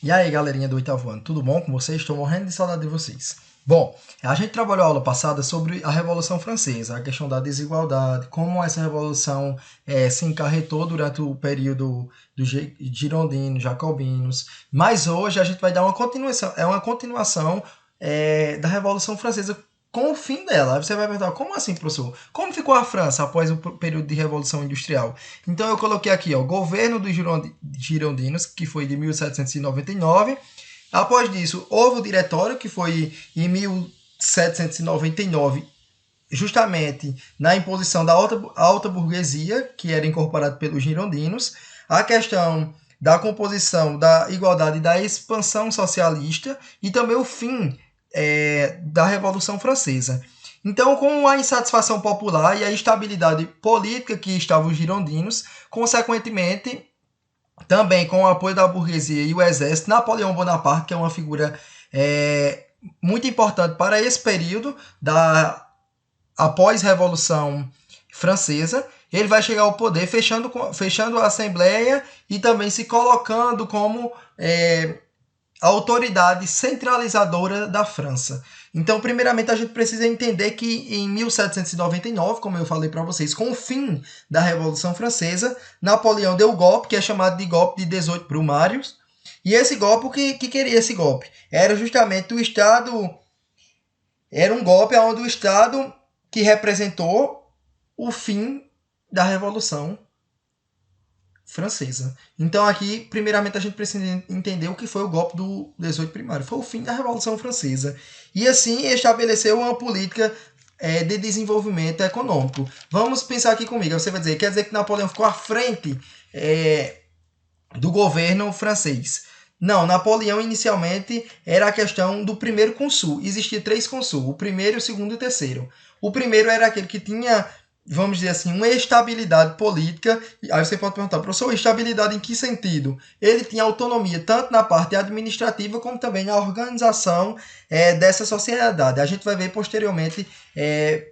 E aí, galerinha do oitavo ano, tudo bom com vocês? Estou morrendo de saudade de vocês. Bom, a gente trabalhou a aula passada sobre a Revolução Francesa, a questão da desigualdade, como essa revolução se encarretou durante o período dos girondinos, jacobinos. Mas hoje a gente vai dar uma continuação da Revolução Francesa com o fim dela. Aí você vai perguntar, como assim, professor? Como ficou a França após o período de Revolução Industrial? Então eu coloquei aqui, ó, governo dos girondinos, que foi de 1799. Após disso, houve o diretório, que foi em 1799, justamente na imposição da alta burguesia, que era incorporado pelos girondinos. A questão da composição da igualdade e da expansão socialista e também o fim da Revolução Francesa. Então, com a insatisfação popular e a instabilidade política que estavam os girondinos, consequentemente, também com o apoio da burguesia e o exército, Napoleão Bonaparte, que é uma figura muito importante para esse período após Revolução Francesa, ele vai chegar ao poder fechando a Assembleia e também se colocando como a autoridade centralizadora da França. Então, primeiramente, a gente precisa entender que em 1799, como eu falei para vocês, com o fim da Revolução Francesa, Napoleão deu o golpe, que é chamado de golpe de 18 Brumários. E esse golpe, o que queria esse golpe? Era justamente o Estado... Era um golpe onde o Estado que representou o fim da Revolução Francesa. Então aqui, primeiramente, a gente precisa entender o que foi o golpe do 18 primário. Foi o fim da Revolução Francesa. E assim estabeleceu uma política de desenvolvimento econômico. Vamos pensar aqui comigo. Você vai dizer, quer dizer que Napoleão ficou à frente do governo francês. Não, Napoleão inicialmente era a questão do primeiro cônsul. Existia 3 cônsul, o primeiro, o segundo e o terceiro. O primeiro era aquele que tinha, vamos dizer assim, uma estabilidade política. Aí você pode perguntar, professor, estabilidade em que sentido? Ele tinha autonomia tanto na parte administrativa como também na organização dessa sociedade. A gente vai ver posteriormente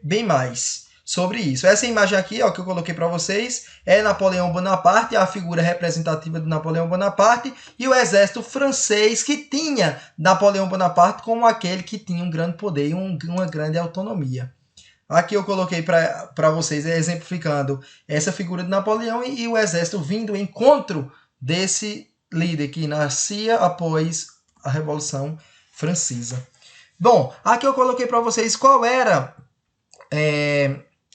bem mais sobre isso. Essa imagem aqui, ó, que eu coloquei para vocês, é Napoleão Bonaparte, a figura representativa de Napoleão Bonaparte, e o exército francês que tinha Napoleão Bonaparte como aquele que tinha um grande poder e uma grande autonomia. Aqui eu coloquei para vocês, exemplificando essa figura de Napoleão e o exército vindo em encontro desse líder que nascia após a Revolução Francesa. Bom, aqui eu coloquei para vocês qual era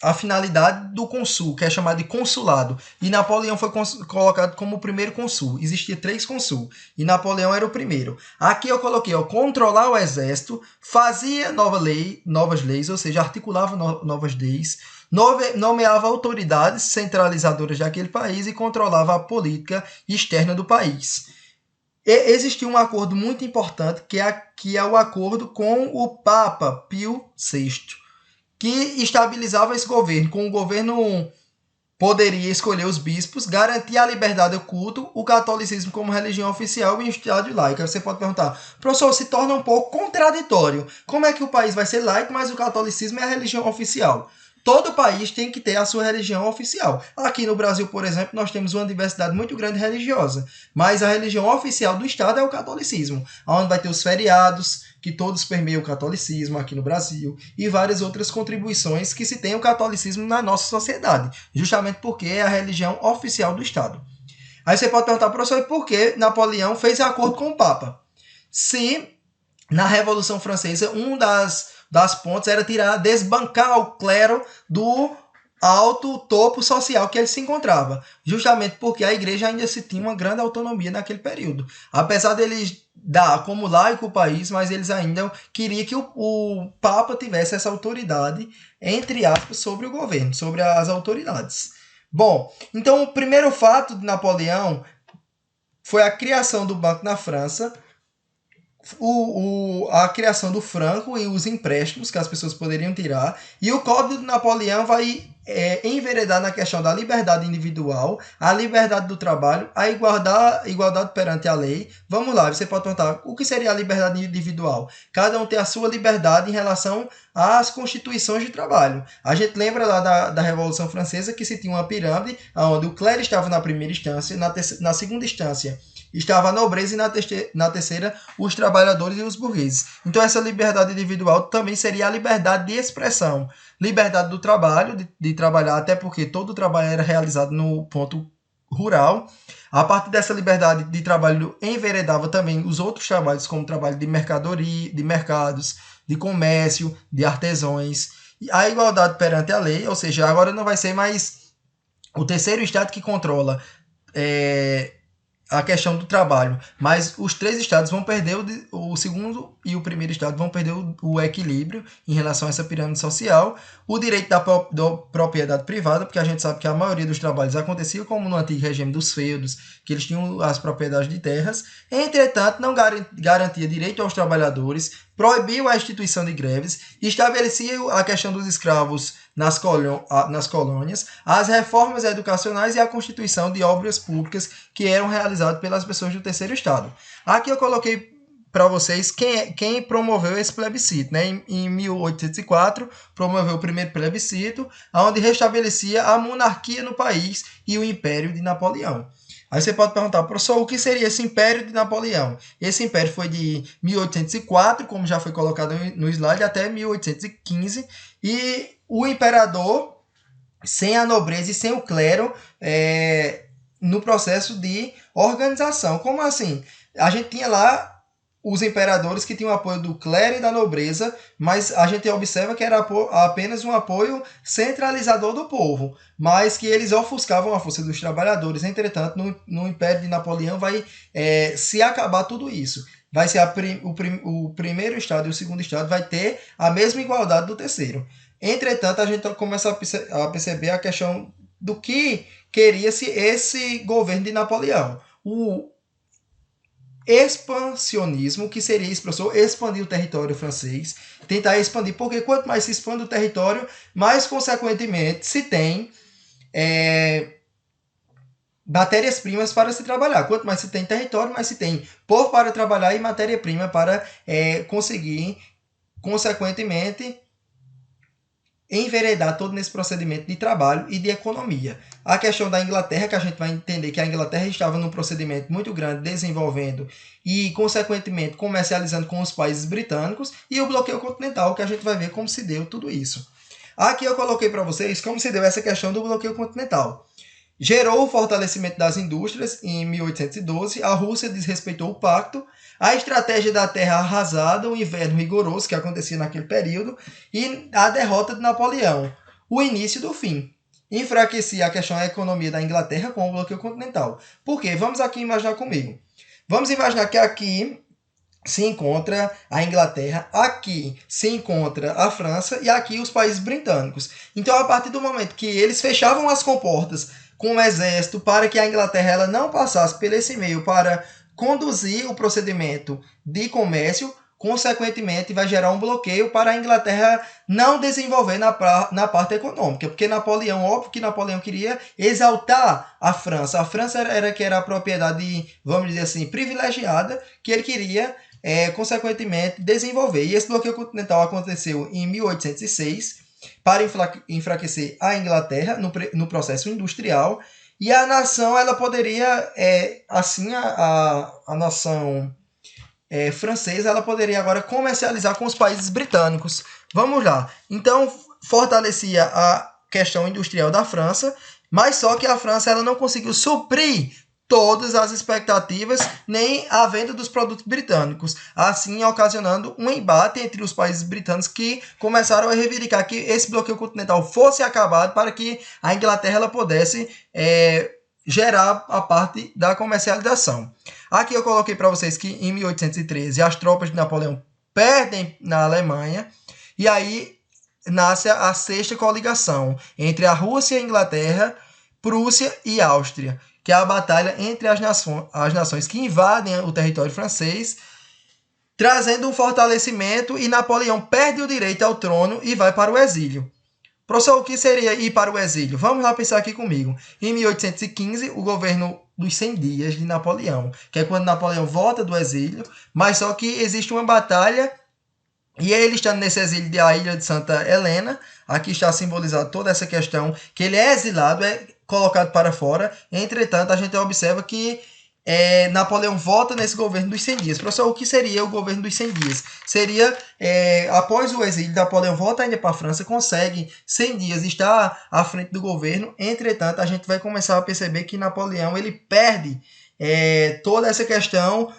a finalidade do consul, que é chamado de consulado. E Napoleão foi colocado como o primeiro consul. Existia 3 consul e Napoleão era o primeiro. Aqui eu coloquei, ó, controlar o exército, fazia novas leis, ou seja, articulava novas leis, nomeava autoridades centralizadoras daquele país e controlava a política externa do país. Existiu um acordo muito importante, que é o acordo com o Papa Pio VI, que estabilizava esse governo. Com o governo poderia escolher os bispos, garantir a liberdade do culto, o catolicismo como religião oficial e o Estado laico. Aí você pode perguntar, professor, se torna um pouco contraditório. Como é que o país vai ser laico, mas o catolicismo é a religião oficial? Todo país tem que ter a sua religião oficial. Aqui no Brasil, por exemplo, nós temos uma diversidade muito grande religiosa, mas a religião oficial do Estado é o catolicismo, onde vai ter os feriados, que todos permeiam o catolicismo aqui no Brasil, e várias outras contribuições que se tem o catolicismo na nossa sociedade, justamente porque é a religião oficial do Estado. Aí você pode perguntar, professor, por que Napoleão fez acordo com o Papa? Se na Revolução Francesa, das pontes era desbancar o clero do alto topo social que ele se encontrava, justamente porque a igreja ainda se tinha uma grande autonomia naquele período. Apesar deles dar como laico o país, mas eles ainda queriam que o Papa tivesse essa autoridade, entre aspas, sobre o governo, sobre as autoridades. Bom, então o primeiro fato de Napoleão foi a criação do Banco na França, a criação do franco e os empréstimos que as pessoas poderiam tirar, e o Código de Napoleão vai enveredar na questão da liberdade individual, a liberdade do trabalho, a igualdade perante a lei. Vamos lá, você pode perguntar, o que seria a liberdade individual? Cada um tem a sua liberdade em relação às constituições de trabalho. A gente lembra lá da Revolução Francesa que se tinha uma pirâmide, onde o clero estava na primeira instância, na segunda instância estava a nobreza e na terceira os trabalhadores e os burgueses. Então essa liberdade individual também seria a liberdade de expressão, liberdade do trabalho, de trabalhar, até porque todo o trabalho era realizado no ponto rural. A partir dessa liberdade de trabalho enveredava também os outros trabalhos, como trabalho de mercadoria, de mercados, de comércio, de artesãos. E a igualdade perante a lei, ou seja, agora não vai ser mais o terceiro estado que controla a questão do trabalho, mas os três estados vão perder o segundo e o primeiro estado vão perder o equilíbrio em relação a essa pirâmide social, o direito da propriedade privada, porque a gente sabe que a maioria dos trabalhos acontecia como no antigo regime dos feudos, que eles tinham as propriedades de terras, entretanto não garantia direito aos trabalhadores, proibiu a instituição de greves, estabelecia a questão dos escravos nas colônias, as reformas educacionais e a constituição de obras públicas que eram realizadas pelas pessoas do terceiro estado. Aqui eu coloquei para vocês quem promoveu esse plebiscito. Né? Em 1804, promoveu o primeiro plebiscito, onde restabelecia a monarquia no país e o Império de Napoleão. Aí você pode perguntar, professor, o que seria esse Império de Napoleão? Esse império foi de 1804, como já foi colocado no slide, até 1815, e o imperador, sem a nobreza e sem o clero, no processo de organização. Como assim? A gente tinha lá os imperadores que tinham apoio do clero e da nobreza, mas a gente observa que era apenas um apoio centralizador do povo, mas que eles ofuscavam a força dos trabalhadores. Entretanto, no Império de Napoleão vai se acabar tudo isso. Vai ser o primeiro estado e o segundo estado vai ter a mesma igualdade do terceiro. Entretanto, a gente começa a perceber a questão do que queria-se esse governo de Napoleão. O expansionismo, que seria isso, professor, expandir o território francês, tentar expandir, porque quanto mais se expande o território, mais consequentemente se tem matérias-primas para se trabalhar. Quanto mais se tem território, mais se tem povo para trabalhar e matéria-prima para conseguir, consequentemente, enveredar todo nesse procedimento de trabalho e de economia. A questão da Inglaterra, que a gente vai entender que a Inglaterra estava num procedimento muito grande, desenvolvendo e, consequentemente, comercializando com os países britânicos, e o bloqueio continental, que a gente vai ver como se deu tudo isso. Aqui eu coloquei para vocês como se deu essa questão do bloqueio continental. Gerou o fortalecimento das indústrias em 1812, a Rússia desrespeitou o pacto, a estratégia da terra arrasada, o inverno rigoroso que acontecia naquele período e a derrota de Napoleão, o início do fim. Enfraquecia a questão da economia da Inglaterra com o bloqueio continental. Por quê? Vamos aqui imaginar comigo. Vamos imaginar que aqui se encontra a Inglaterra, aqui se encontra a França e aqui os países britânicos. Então, a partir do momento que eles fechavam as comportas com o exército para que a Inglaterra ela não passasse por esse meio para conduzir o procedimento de comércio, consequentemente vai gerar um bloqueio para a Inglaterra não desenvolver na parte econômica, porque Napoleão, óbvio que Napoleão queria exaltar a França. A França era a propriedade, vamos dizer assim, privilegiada, que ele queria, consequentemente, desenvolver. E esse bloqueio continental aconteceu em 1806, para enfraquecer a Inglaterra no processo industrial, e a nação ela poderia, assim, a nação francesa ela poderia agora comercializar com os países britânicos. Vamos lá. Então, fortalecia a questão industrial da França, mas só que a França ela não conseguiu suprir todas as expectativas, nem a venda dos produtos britânicos, assim ocasionando um embate entre os países britânicos que começaram a reivindicar que esse bloqueio continental fosse acabado para que a Inglaterra ela pudesse gerar a parte da comercialização. Aqui eu coloquei para vocês que em 1813 as tropas de Napoleão perdem na Alemanha e aí nasce a sexta coligação entre a Rússia, a Inglaterra, Prússia e Áustria, que é a batalha entre as nações que invadem o território francês, trazendo um fortalecimento, e Napoleão perde o direito ao trono e vai para o exílio. Professor, o que seria ir para o exílio? Vamos lá pensar aqui comigo. Em 1815, o governo dos 100 dias de Napoleão, que é quando Napoleão volta do exílio, mas só que existe uma batalha, e ele estando nesse exílio da ilha de Santa Helena, aqui está simbolizado toda essa questão, que ele é exilado, é colocado para fora. Entretanto, a gente observa que Napoleão volta nesse governo dos 100 dias. Professor, o que seria o governo dos 100 dias? Seria, após o exílio, Napoleão volta ainda para a França, consegue 100 dias estar à frente do governo. Entretanto, a gente vai começar a perceber que Napoleão ele perde toda essa questão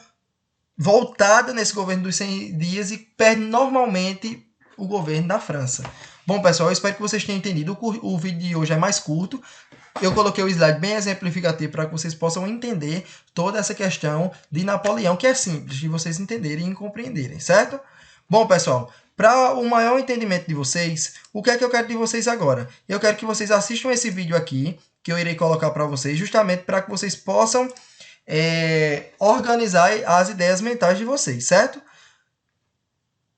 voltada nesse governo dos 100 dias e perde normalmente o governo da França. Bom, pessoal, eu espero que vocês tenham entendido. O vídeo de hoje é mais curto. Eu coloquei o slide bem exemplificativo para que vocês possam entender toda essa questão de Napoleão, que é simples de vocês entenderem e compreenderem, certo? Bom, pessoal, para o maior entendimento de vocês, o que é que eu quero de vocês agora? Eu quero que vocês assistam esse vídeo aqui, que eu irei colocar para vocês, justamente para que vocês possam organizar as ideias mentais de vocês, certo?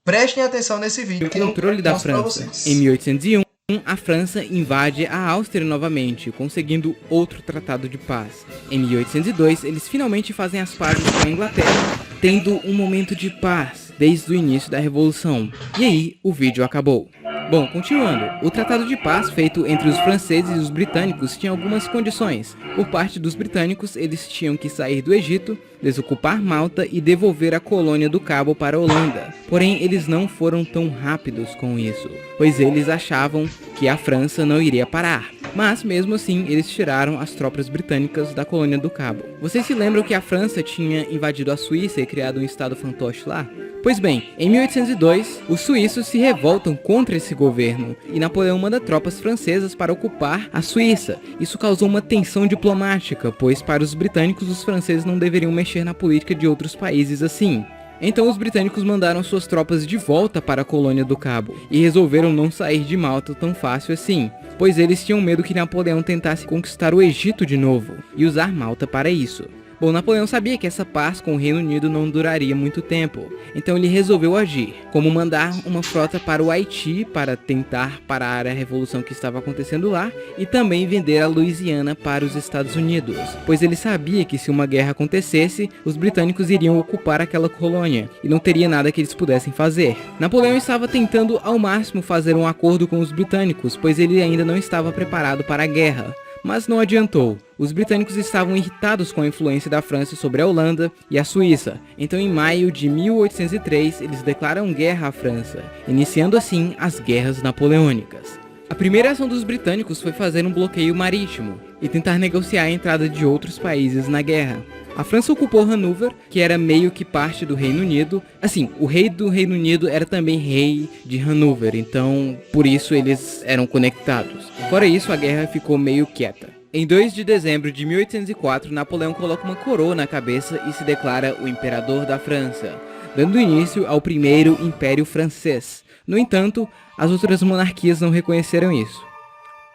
Prestem atenção nesse vídeo. O controle da França. Em 1801, a França invade a Áustria novamente, conseguindo outro tratado de paz. Em 1802, eles finalmente fazem as pazes com a Inglaterra, tendo um momento de paz desde o início da Revolução. E aí, o vídeo acabou. Bom, continuando, o tratado de paz feito entre os franceses e os britânicos tinha algumas condições. Por parte dos britânicos, eles tinham que sair do Egito, desocupar Malta e devolver a colônia do Cabo para a Holanda. Porém, eles não foram tão rápidos com isso, pois eles achavam que a França não iria parar. Mas, mesmo assim, eles tiraram as tropas britânicas da colônia do Cabo. Vocês se lembram que a França tinha invadido a Suíça e criado um estado fantoche lá? Pois bem, em 1802, os suíços se revoltam contra esse governo e Napoleão manda tropas francesas para ocupar a Suíça. Isso causou uma tensão diplomática, pois para os britânicos os franceses não deveriam mexer na política de outros países assim. Então os britânicos mandaram suas tropas de volta para a colônia do Cabo e resolveram não sair de Malta tão fácil assim, pois eles tinham medo que Napoleão tentasse conquistar o Egito de novo e usar Malta para isso. Bom, Napoleão sabia que essa paz com o Reino Unido não duraria muito tempo, então ele resolveu agir, como mandar uma frota para o Haiti para tentar parar a revolução que estava acontecendo lá e também vender a Louisiana para os Estados Unidos, pois ele sabia que se uma guerra acontecesse, os britânicos iriam ocupar aquela colônia e não teria nada que eles pudessem fazer. Napoleão estava tentando ao máximo fazer um acordo com os britânicos, pois ele ainda não estava preparado para a guerra. Mas não adiantou. Os britânicos estavam irritados com a influência da França sobre a Holanda e a Suíça. Então, em maio de 1803, eles declaram guerra à França, iniciando assim as Guerras Napoleônicas. A primeira ação dos britânicos foi fazer um bloqueio marítimo e tentar negociar a entrada de outros países na guerra. A França ocupou Hanover, que era meio que parte do Reino Unido. Assim, o rei do Reino Unido era também rei de Hanover, então por isso eles eram conectados. Fora isso, a guerra ficou meio quieta. Em 2 de dezembro de 1804, Napoleão coloca uma coroa na cabeça e se declara o imperador da França, dando início ao primeiro Império Francês. No entanto, as outras monarquias não reconheceram isso,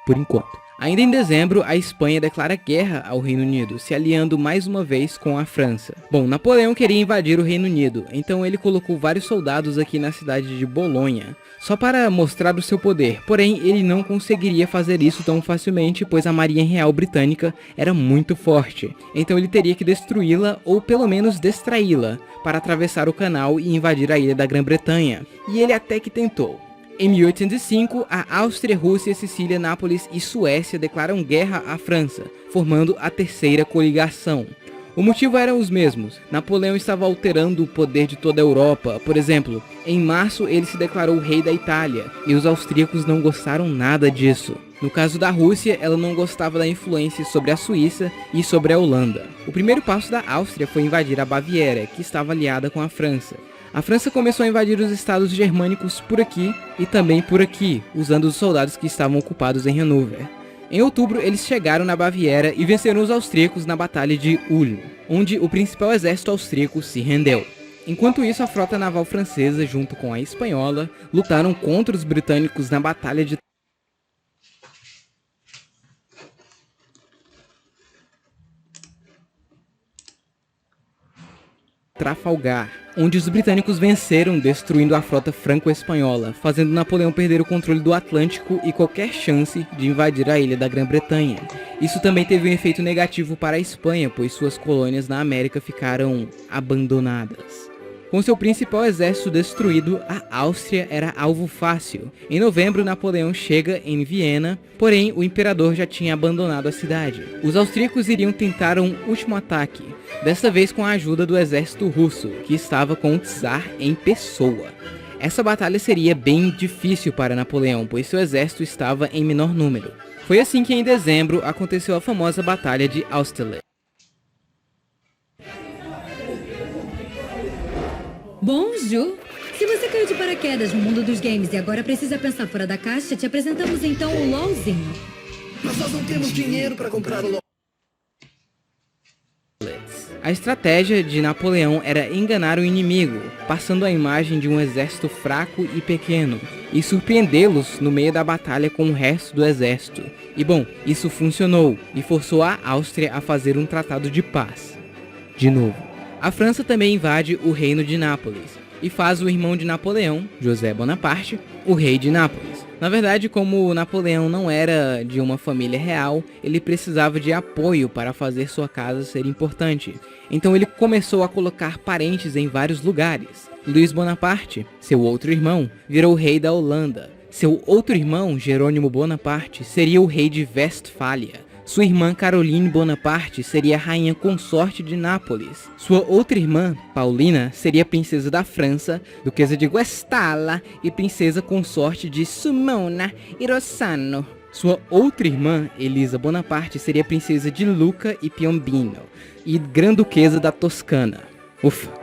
por enquanto. Ainda em dezembro, a Espanha declara guerra ao Reino Unido, se aliando mais uma vez com a França. Bom, Napoleão queria invadir o Reino Unido, então ele colocou vários soldados aqui na cidade de Bolonha, só para mostrar o seu poder. Porém, ele não conseguiria fazer isso tão facilmente, pois a Marinha Real Britânica era muito forte. Então ele teria que destruí-la, ou pelo menos distraí-la, para atravessar o canal e invadir a ilha da Grã-Bretanha. E ele até que tentou. Em 1805, a Áustria, Rússia, Sicília, Nápoles e Suécia declaram guerra à França, formando a terceira coligação. O motivo eram os mesmos. Napoleão estava alterando o poder de toda a Europa. Por exemplo, em março ele se declarou rei da Itália, e os austríacos não gostaram nada disso. No caso da Rússia, ela não gostava da influência sobre a Suíça e sobre a Holanda. O primeiro passo da Áustria foi invadir a Baviera, que estava aliada com a França. A França começou a invadir os estados germânicos por aqui e também por aqui, usando os soldados que estavam ocupados em Hanover. Em outubro, eles chegaram na Baviera e venceram os austríacos na Batalha de Ulm, onde o principal exército austríaco se rendeu. Enquanto isso, a frota naval francesa, junto com a espanhola, lutaram contra os britânicos na Batalha de Trafalgar, onde os britânicos venceram, destruindo a frota franco-espanhola, fazendo Napoleão perder o controle do Atlântico e qualquer chance de invadir a ilha da Grã-Bretanha. Isso também teve um efeito negativo para a Espanha, pois suas colônias na América ficaram abandonadas. Com seu principal exército destruído, a Áustria era alvo fácil. Em novembro, Napoleão chega em Viena, porém o imperador já tinha abandonado a cidade. Os austríacos iriam tentar um último ataque, desta vez com a ajuda do exército russo, que estava com o czar em pessoa. Essa batalha seria bem difícil para Napoleão, pois seu exército estava em menor número. Foi assim que em dezembro aconteceu a famosa Batalha de Austerlitz. Bonjour! Se você caiu de paraquedas no mundo dos games e agora precisa pensar fora da caixa, te apresentamos então o LOLzinho. Mas nós não temos dinheiro para comprar o LOL. A estratégia de Napoleão era enganar o inimigo, passando a imagem de um exército fraco e pequeno, e surpreendê-los no meio da batalha com o resto do exército. E bom, isso funcionou, e forçou a Áustria a fazer um tratado de paz. De novo. A França também invade o reino de Nápoles e faz o irmão de Napoleão, José Bonaparte, o rei de Nápoles. Na verdade, como Napoleão não era de uma família real, ele precisava de apoio para fazer sua casa ser importante. Então ele começou a colocar parentes em vários lugares. Luís Bonaparte, seu outro irmão, virou rei da Holanda. Seu outro irmão, Jerônimo Bonaparte, seria o rei de Westfália. Sua irmã Caroline Bonaparte seria a rainha consorte de Nápoles. Sua outra irmã, Paulina, seria princesa da França, duquesa de Guastalla e princesa consorte de Sulmona e Rossano. Sua outra irmã, Elisa Bonaparte, seria princesa de Lucca e Piombino e grã-duquesa da Toscana. Ufa!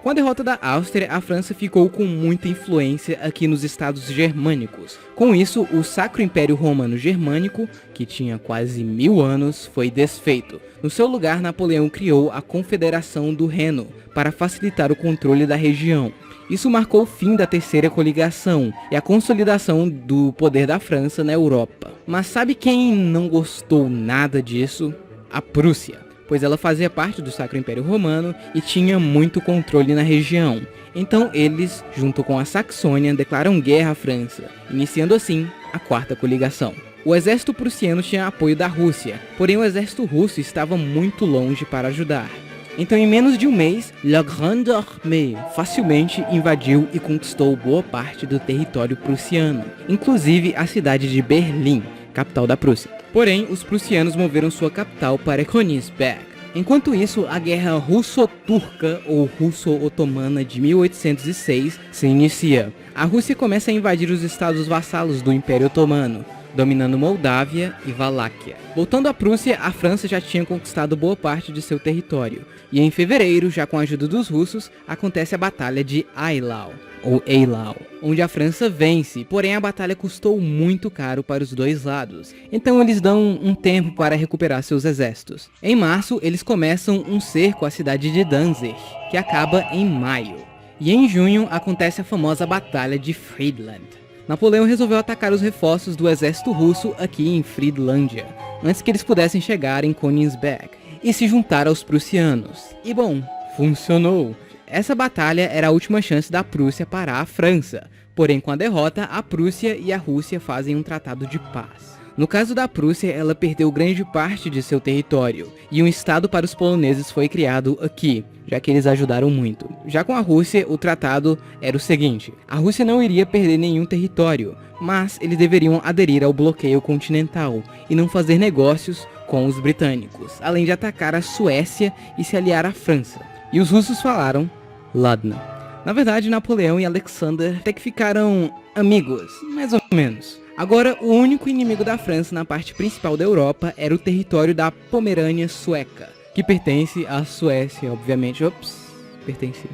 Com a derrota da Áustria, a França ficou com muita influência aqui nos estados germânicos. Com isso, o Sacro Império Romano Germânico, que tinha quase 1000 anos, foi desfeito. No seu lugar, Napoleão criou a Confederação do Reno, para facilitar o controle da região. Isso marcou o fim da Terceira Coligação e a consolidação do poder da França na Europa. Mas sabe quem não gostou nada disso? A Prússia. Pois ela fazia parte do Sacro Império Romano e tinha muito controle na região. Então eles, junto com a Saxônia, declaram guerra à França, iniciando assim a Quarta Coligação. O exército prussiano tinha apoio da Rússia, porém o exército russo estava muito longe para ajudar. Então em menos de um mês, La Grande Armée facilmente invadiu e conquistou boa parte do território prussiano, inclusive a cidade de Berlim, capital da Prússia. Porém, os prussianos moveram sua capital para Königsberg. Enquanto isso, a Guerra Russo-Turca ou Russo-Otomana de 1806 se inicia. A Rússia começa a invadir os estados vassalos do Império Otomano, dominando Moldávia e Valáquia. Voltando à Prússia, a França já tinha conquistado boa parte de seu território. E em fevereiro, já com a ajuda dos russos, acontece a Batalha de Eylau, ou Eylau, onde a França vence, porém a batalha custou muito caro para os dois lados. Então eles dão um tempo para recuperar seus exércitos. Em março, eles começam um cerco à cidade de Danzig, que acaba em maio. E em junho acontece a famosa Batalha de Friedland. Napoleão resolveu atacar os reforços do exército russo aqui em Friedlândia, antes que eles pudessem chegar em Königsberg e se juntar aos prussianos. E bom, funcionou! Essa batalha era a última chance da Prússia parar a França, porém com a derrota, a Prússia e a Rússia fazem um tratado de paz. No caso da Prússia, ela perdeu grande parte de seu território, e um estado para os poloneses foi criado aqui, já que eles ajudaram muito. Já com a Rússia, o tratado era o seguinte: a Rússia não iria perder nenhum território, mas eles deveriam aderir ao bloqueio continental e não fazer negócios com os britânicos, além de atacar a Suécia e se aliar à França. E os russos falaram Ladna. Na verdade, Napoleão e Alexander até que ficaram amigos, mais ou menos. Agora, o único inimigo da França na parte principal da Europa era o território da Pomerânia Sueca, que pertence à Suécia, obviamente. Pertence.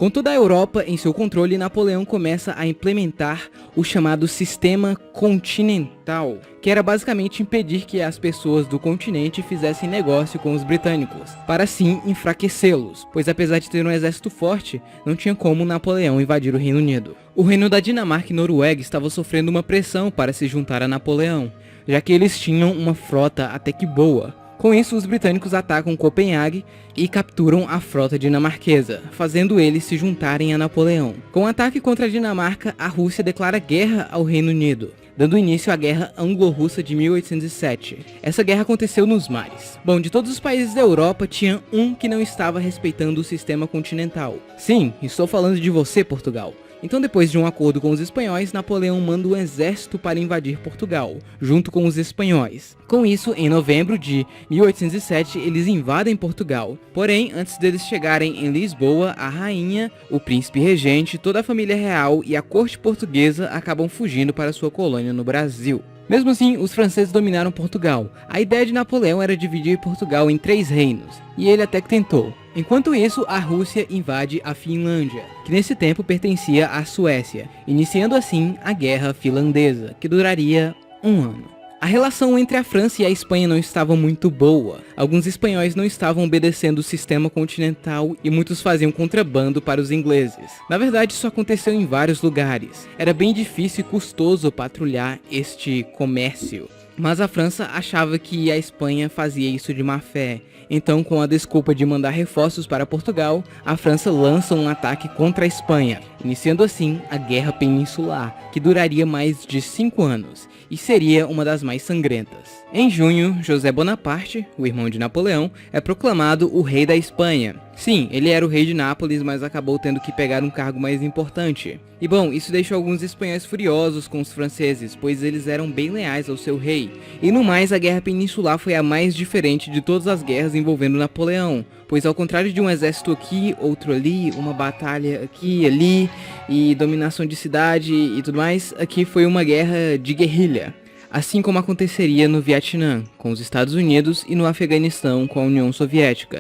Com toda a Europa em seu controle, Napoleão começa a implementar o chamado Sistema Continental, que era basicamente impedir que as pessoas do continente fizessem negócio com os britânicos, para assim enfraquecê-los, pois apesar de ter um exército forte, não tinha como Napoleão invadir o Reino Unido. O reino da Dinamarca e Noruega estava sofrendo uma pressão para se juntar a Napoleão, já que eles tinham uma frota até que boa. Com isso, os britânicos atacam Copenhague e capturam a frota dinamarquesa, fazendo eles se juntarem a Napoleão. Com o ataque contra a Dinamarca, a Rússia declara guerra ao Reino Unido. dando início à Guerra Anglo-Russa de 1807. Essa guerra aconteceu nos mares. Bom, de todos os países da Europa, tinha um que não estava respeitando o sistema continental. Sim, estou falando de você, Portugal. Então, depois de um acordo com os espanhóis, Napoleão manda um exército para invadir Portugal, junto com os espanhóis. Com isso, em novembro de 1807, eles invadem Portugal. Porém, antes deles chegarem em Lisboa, a rainha, o príncipe regente, toda a família real e a corte portuguesa acabam fugindo para sua colônia no Brasil. Mesmo assim, os franceses dominaram Portugal. A ideia de Napoleão era dividir Portugal em 3 reinos, e ele até que tentou. Enquanto isso, a Rússia invade a Finlândia, que nesse tempo pertencia à Suécia, iniciando assim a Guerra Finlandesa, que duraria 1 ano. A relação entre a França e a Espanha não estava muito boa. Alguns espanhóis não estavam obedecendo o sistema continental e muitos faziam contrabando para os ingleses. Na verdade, isso aconteceu em vários lugares. Era bem difícil e custoso patrulhar este comércio. Mas a França achava que a Espanha fazia isso de má fé. Então, com a desculpa de mandar reforços para Portugal, a França lança um ataque contra a Espanha, iniciando assim a Guerra Peninsular, que duraria mais de 5 anos e seria uma das mais sangrentas. Em junho, José Bonaparte, o irmão de Napoleão, é proclamado o rei da Espanha. Sim, ele era o rei de Nápoles, mas acabou tendo que pegar um cargo mais importante. E bom, isso deixou alguns espanhóis furiosos com os franceses, pois eles eram bem leais ao seu rei. E no mais, a Guerra Peninsular foi a mais diferente de todas as guerras envolvendo Napoleão, pois ao contrário de um exército aqui, outro ali, uma batalha aqui e ali, e dominação de cidade e tudo mais, aqui foi uma guerra de guerrilha. Assim como aconteceria no Vietnã, com os Estados Unidos, e no Afeganistão, com a União Soviética,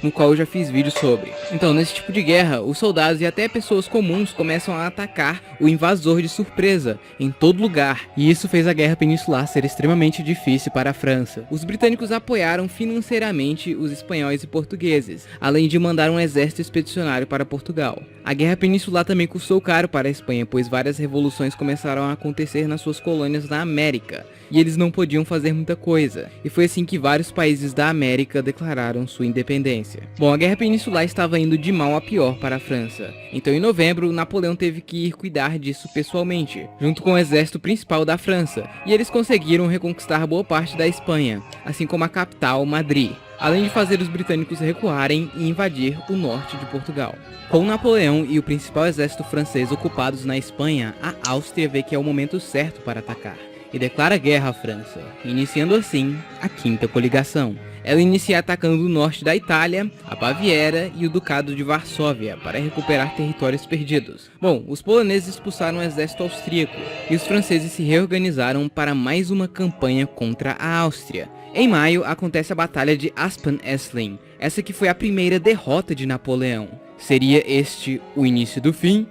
no qual eu já fiz vídeo sobre. Então, nesse tipo de guerra, os soldados e até pessoas comuns começam a atacar o invasor de surpresa em todo lugar, e isso fez a Guerra Peninsular ser extremamente difícil para a França. Os britânicos apoiaram financeiramente os espanhóis e portugueses, além de mandar um exército expedicionário para Portugal. A Guerra Peninsular também custou caro para a Espanha, pois várias revoluções começaram a acontecer nas suas colônias na América, e eles não podiam fazer muita coisa, e foi assim que vários países da América declararam sua independência. Bom, a Guerra Peninsular estava indo de mal a pior para a França, então em novembro, Napoleão teve que ir cuidar disso pessoalmente, junto com o exército principal da França, e eles conseguiram reconquistar boa parte da Espanha, assim como a capital, Madrid, além de fazer os britânicos recuarem e invadir o norte de Portugal. Com Napoleão e o principal exército francês ocupados na Espanha, a Áustria vê que é o momento certo para atacar, e declara guerra à França, iniciando assim a Quinta Coligação. Ela inicia atacando o norte da Itália, a Baviera e o Ducado de Varsóvia para recuperar territórios perdidos. Bom, os poloneses expulsaram o exército austríaco e os franceses se reorganizaram para mais uma campanha contra a Áustria. Em maio, acontece a Batalha de Aspern-Essling, essa que foi a primeira derrota de Napoleão. Seria este o início do fim?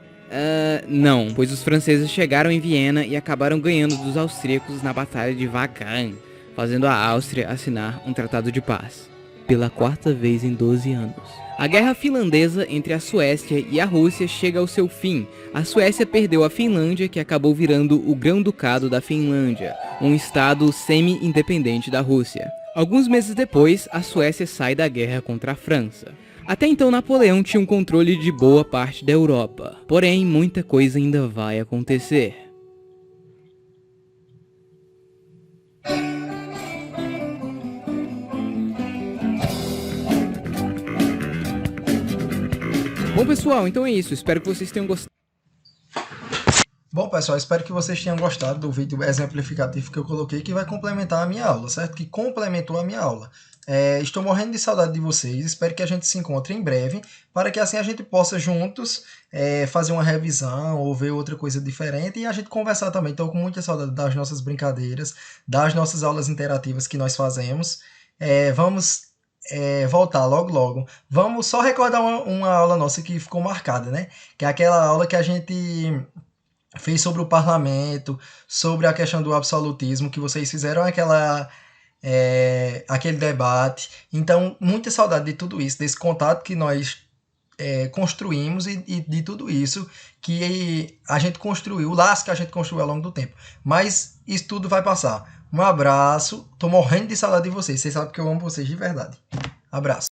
Não, pois os franceses chegaram em Viena e acabaram ganhando dos austríacos na Batalha de Wagram, fazendo a Áustria assinar um tratado de paz, pela 4ª vez em 12 anos. A guerra finlandesa entre a Suécia e a Rússia chega ao seu fim. A Suécia perdeu a Finlândia, que acabou virando o Grão-Ducado da Finlândia, um estado semi-independente da Rússia. Alguns meses depois, a Suécia sai da guerra contra a França. Até então, Napoleão tinha um controle de boa parte da Europa, porém, muita coisa ainda vai acontecer. Bom, pessoal, então é isso. Espero que vocês tenham gostado. Bom, pessoal, espero que vocês tenham gostado do vídeo exemplificativo que eu coloquei, que vai complementar a minha aula, certo? Que complementou a minha aula. Estou morrendo de saudade de vocês, espero que a gente se encontre em breve, para que assim a gente possa juntos fazer uma revisão ou ver outra coisa diferente e a gente conversar também. Estou com muita saudade das nossas brincadeiras, das nossas aulas interativas que nós fazemos. Vamos voltar logo logo. Vamos só recordar uma aula nossa que ficou marcada, né? Que é aquela aula que a gente fez sobre o parlamento, sobre a questão do absolutismo, que vocês fizeram aquele debate. Então, muita saudade de tudo isso, desse contato que nós construímos e de tudo isso que a gente construiu, o laço que a gente construiu ao longo do tempo. Mas isso tudo vai passar. Um abraço, tô morrendo de saudade de vocês. Vocês sabem que eu amo vocês de verdade. Abraço.